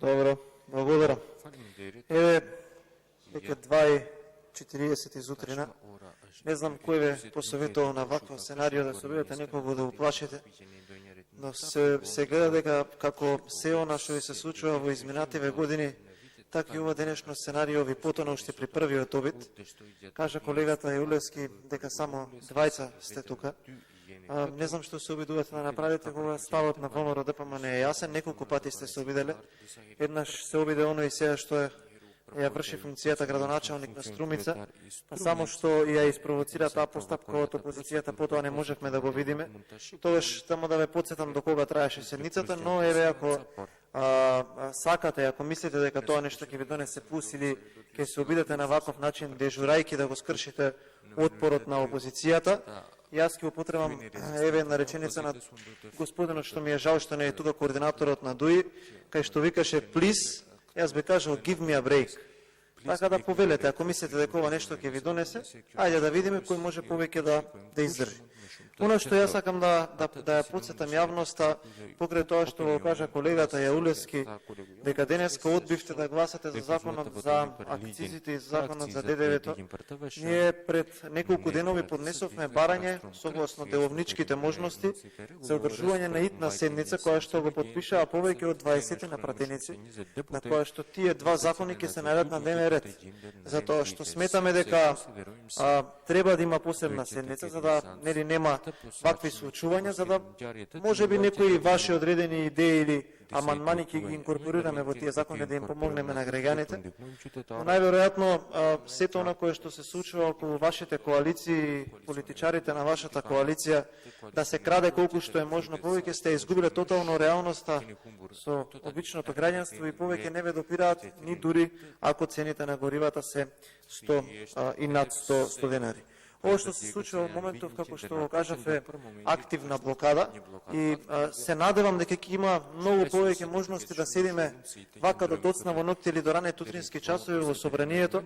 Добро, благодарам. Еве, веќе 2:40 изутрина. Не знам кој ве посоветувал на вакво сценарио да собирате некого да уплашите, но се гледа дека како се она што ви се случува во изминативе години, така и ова денешно сценарио ви потона уште при првиот обид. Кажа колегата Јулевски дека само двајца сте тука. Не знам што се обидувате да направите кога ставот на ВМРО ДПМН не е јасен. Неколку пати сте се обиделе. Еднаш се обиде оно и сега што ја врши функцијата градоначалник на Струмица, само што ја испровоцира таа постапка од опозицијата, потоа не можевме да го видиме. Тогаш тамо да ве подсетам до кога траеше седницата, но еве ако сакате, ако мислите дека тоа нешто ќе ви донесе плюс или ќе се обидете на ваков начин дежурајки да го скршите отпорот на опозицијата, јас ќе употребам еве една реченица на господинот што ми е жал што не е тука, координаторот на ДУИ, кај што викаше please, јас би кажал give me a break. Така да повелете, ако мислите дека ова нешто ќе ви донесе, ајде да видиме кој може повеќе да издржи. Оно што јас сакам да ја подсетам јавноста, покрај тоа што го кажа колегата Јаулевски, дека денеска одбивте да гласате за законот за акцизите и законот за ДДВ-то, ние пред неколку денови поднесовме барање согласно деловничките можности за одржување на итна седница, која што го подпишаа повеќе од 20 на пратеници, на која што тие два закони ќе се најдат на дневен ред. Затоа што сметаме дека треба да има посебна седница, за да нема вакви случувања, за да може би некои ваши одредени идеи или амандмани ќе ги инкорпорираме во тие закони да им помогнеме на граѓаните. Но најверојатно сето она кое што се случува околу вашите коалиции, политичарите на вашата коалиција, да се краде колку што е можно повеќе, сте изгубиле тотално реалноста со обичното граѓанство и повеќе не ве допираат ни дури ако цените на горивата се 100 и над 100 денари. Ова што се случува во моментов, како што го кажав, е активна блокада и се надевам дека ќе има многу повеќе можности да седиме вака до доцна во ноќта или до ране тутрински часови во собранието.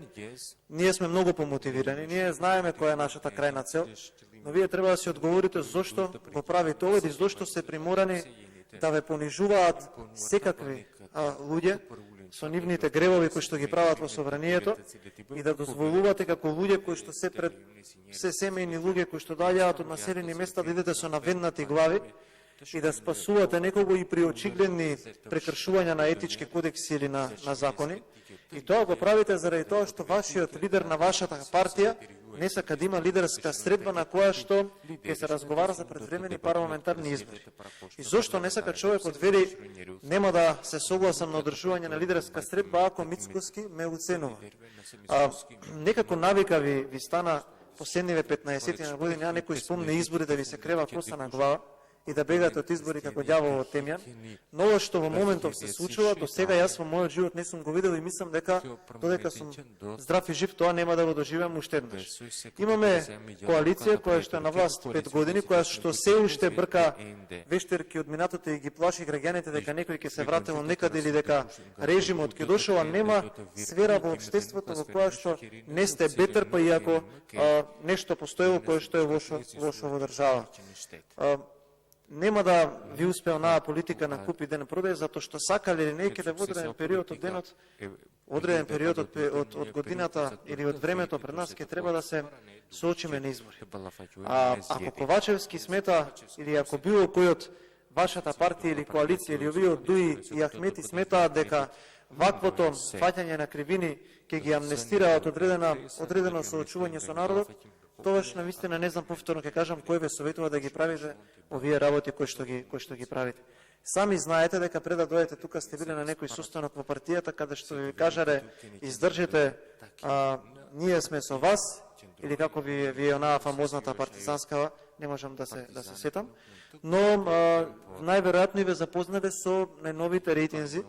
Ние сме многу помотивирани, ние знаеме која е нашата крајна цел, но вие треба да си одговорите зошто го правите ова и зошто се приморани да ве понижуваат секакви луѓе со нивните гревови кои што ги прават во собранието и да дозволувате како луѓе кои што се семејни луѓе кои што доаѓаат од населени места да идете со наведнати глави и да спасувате некого и при очигледни прекршувања на етички кодекси или на закони. И тоа го правите заради тоа што вашиот лидер на вашата партија не сака да има лидерска средба на која што ќе се разговара за предвремени парламентарни избори. И зошто не сака човекот вели нема да се согласам на одржување на лидерска средба ако Мицкоски ме уценува. Некако навика ви стана последниве 15 на години, некој спомне избори да ви се крева коса на глава и да бегате од избори како ѓавол од темјан. Но ова што во моментов се случува, до сега јас во мојот живот не сум го видел и мислам дека додека сум здрав и жив, тоа нема да го доживеам уште еднаш. Имаме коалиција која што е на власт 5 години, која што се уште брка вештерки од минатото и ги плаши граѓаните дека некој ќе се вратил некаде или дека режимот ќе дошол, а нема сфера во општеството во која што не сте бетер, па и ако нешто постоело кое што е лошо во држава. Нема да ви успе онаа политика на купи ден продај, затоа што сакале или не ќе во одреден период од денот, одреден период од годината или од времето пред нас ќе треба да се соочиме на избори. Ако Ковачевски смета или ако било кој од вашата партија или коалиција или овие од ДУИ и Ахмети сметаат дека ваквото фаќање на кривини ќе ги амнестираат одредено соочување со народот, тогаш навистина не знам, повторно ќе кажам, кој ве советува да ги правите овие работи кои што ги правите. Сами знаете дека пред да дојдете тука сте биле на некој состанок во партијата каде што ви кажале издржите, ние сме со вас, или како ви е онаа фамозната партизанскава, не можам да се сетам, но најверојатно и ве запознале со најновите рейтинзи,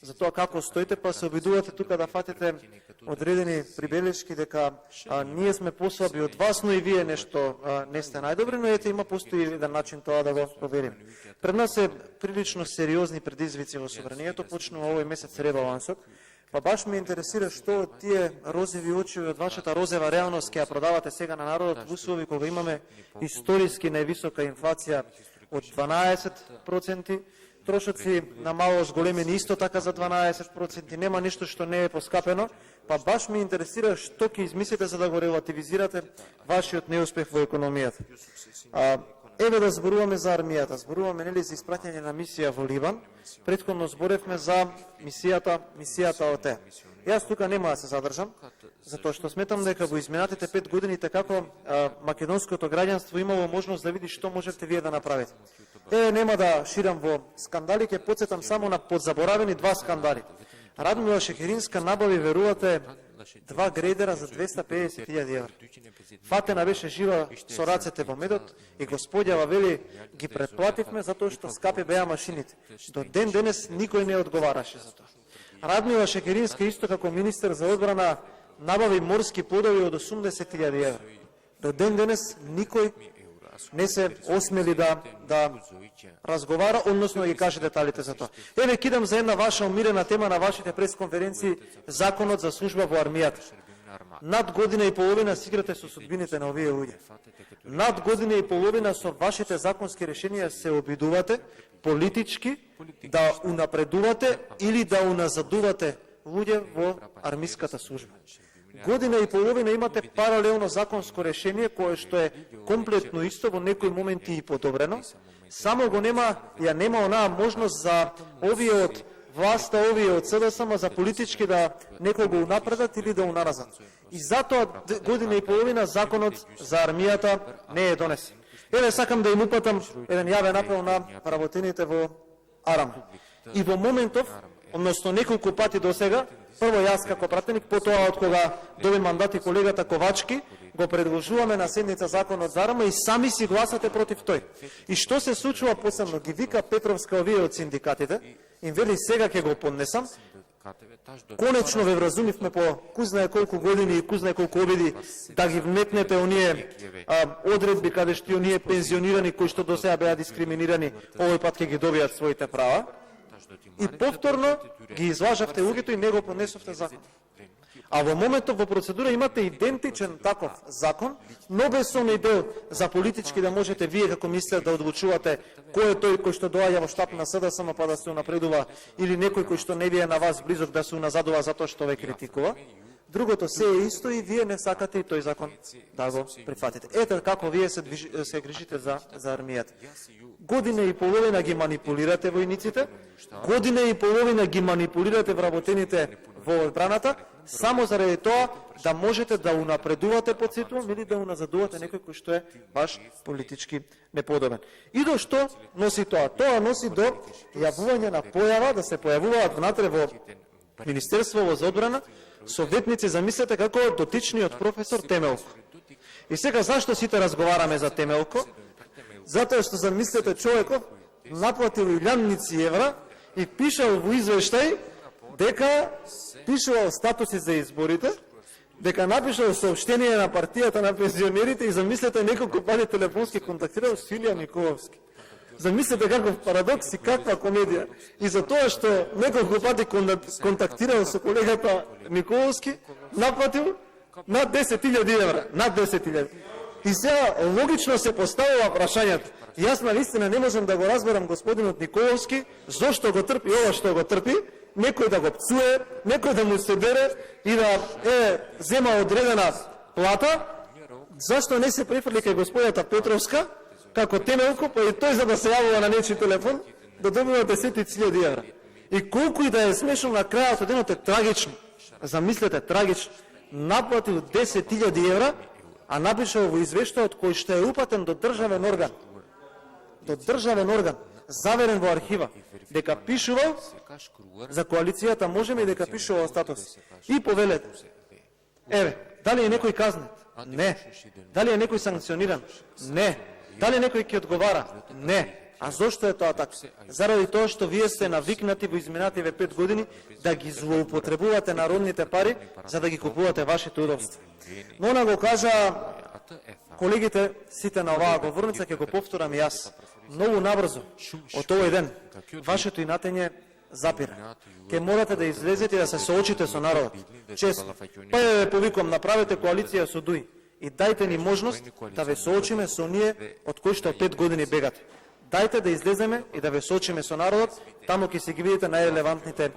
за тоа како стоите, па се обидувате тука да фатите одредени прибелешки дека ние сме послаби од вас, но и вие нешто не сте најдобри, но ете има постои еден начин тоа да го проверим. Пред нас е прилично сериозни предизвици во собранието, почнува овој месец ребалансот, па баш ме интересира што од тие розови очи од вашата розева реалност ќе ја продавате сега на народот во услови кога имаме историски највисока инфлација од 12%, трошоци на мало зголемени исто така за 12%, нема ништо што не е поскапено, па баш ме интересира што ќе измислите за да го релативизирате вашиот неуспех во економијата. Еве да зборуваме за армијата, зборуваме нели за испраќање на мисија во Ливан, претходно зборевме за мисијата ОТ. Јас тука нема да се задржам, затоа што сметам дека во изминатите 5 години како македонското граѓанство имало можност да види што можете вие да направите. Нема да ширам во скандали, ќе потсетам само на подзаборавени 2 скандали. Радмила Шекеринска набави, верувате, 2 грейдера за 250.000 евра. Фатена беше жива со рацете во медот и господјава вели, ги претплативме затоа што скапи беа машините. До ден денес никој не одговараше за тоа. Радмила Шекеринска исто како министер за одбрана набави морски плодови од 80.000 евра. До ден денес никој не се осмели да разговара, односно да ги каже деталите за тоа. Еве кидам за една ваша умирена тема на вашите пресконференции, законот за служба во армијата. Над година и половина си играте со судбините на овие луѓе. Над година и половина со вашите законски решенија се обидувате политички да унапредувате или да уназадувате луѓе во армиската служба. Година и половина имате паралелно законско решение кое што е комплетно исто, во некои моменти и подобрено, само го нема онаа можност за овие од власта, овие од СДСМ за политички да некој го унапредат или да унаразат. И затоа година и половина законот за армијата не е донесен. Еве сакам да им упатам еден јавен апел на работените во Арам. И во моментов, односно неколку пати до сега, прво јас како пратеник, потоа од кога доби мандат и колегата Ковачки, го предложуваме на седница законот за Арама и сами си гласате против тој. И што се случува посебно? Ги вика Петровска овие од синдикатите, им вели сега ќе го поднесам. Конечно ве вразумивме по кој знае колку години и кој знае колку обиди да ги вметнете оние одредби каде што оние пензионирани кои што до сега беа дискриминирани, овој пат ќе ги добијат своите права. И повторно ги излажавте луѓето и не го понесовте закон. А во моментот во процедура имате идентичен таков закон, но без оној дел за политички да можете вие како мислите да одлучувате кој е тој кој што доаѓа во штаб на СДСМ па да се унапредува или некој кој што не ви е на вас близок да се уназадува затоа што ве критикува. Другото се е исто и вие не сакате и тој закон да го прифатите. Ето како вие се грижите за армијата. Година и половина ги манипулирате војниците, година и половина ги манипулирате вработените во одбраната, само заради тоа да можете да унапредувате, подсетувам, или да уназадувате некој кој што е баш политички неподобен. И до што носи тоа? Тоа носи до јавување на појава, да се појавуваат внатре во Министерство за одбрана советници, замислете како дотичниот професор Темелко. И сега зашто сите разговараме за Темелко? Затоа што замислете човеков наплатил илјадници евра и пишал во извештај дека пишувал статуси за изборите, дека напишал сообщение на партијата на пензионерите и замислете неколку пати телефонски контактирал с Илија Николовски. Замислете каков парадокс и каква комедија. И за тоа што неколку пати контактирал со колегата Николовски, наплатил над 10.000 евра. Над 10.000. И сега логично се поставува прашањето. Јас наистина не можам да го разберам господинот Николовски, зошто го трпи ова што го трпи, некој да го пцуе, некој да му се бере и да зема одредена плата, зашто не се префрли кај господјата Петровска, како Темелко, па и тој за да се јавува на нечи телефон, да добива 10.000 евра. И колку и да е смешно, на крајот од денот е трагично. Замислете, трагично. Наплатил 10.000 евра, а напишал во извештајот кој што е упатен до државен орган. До државен орган, заверен во архива, дека пишувал за коалицијата Можеме и дека пишувал статус. И повелете. Еве, дали е некој казнет? Не. Дали е некој санкциониран? Не. Дали некој ќе одговара? Не. А зошто е тоа така? Заради тоа што вие сте навикнати во изминативе 5 години да ги злоупотребувате народните пари за да ги купувате вашите удобства. Но она го кажа колегите сите на оваа говорница, ќе го повторам и јас. Многу набрзо од овој ден вашето инатење запира. Ке морате да излезете и да се соочите со народот. Честно. Па ја повикувам, направете коалиција со ДУИ и дајте ни можност да ве соочиме со оние од кои што 5 години бегате. Дајте да излеземе и да ве соочиме со народот, таму ќе се ги видите најрелевантните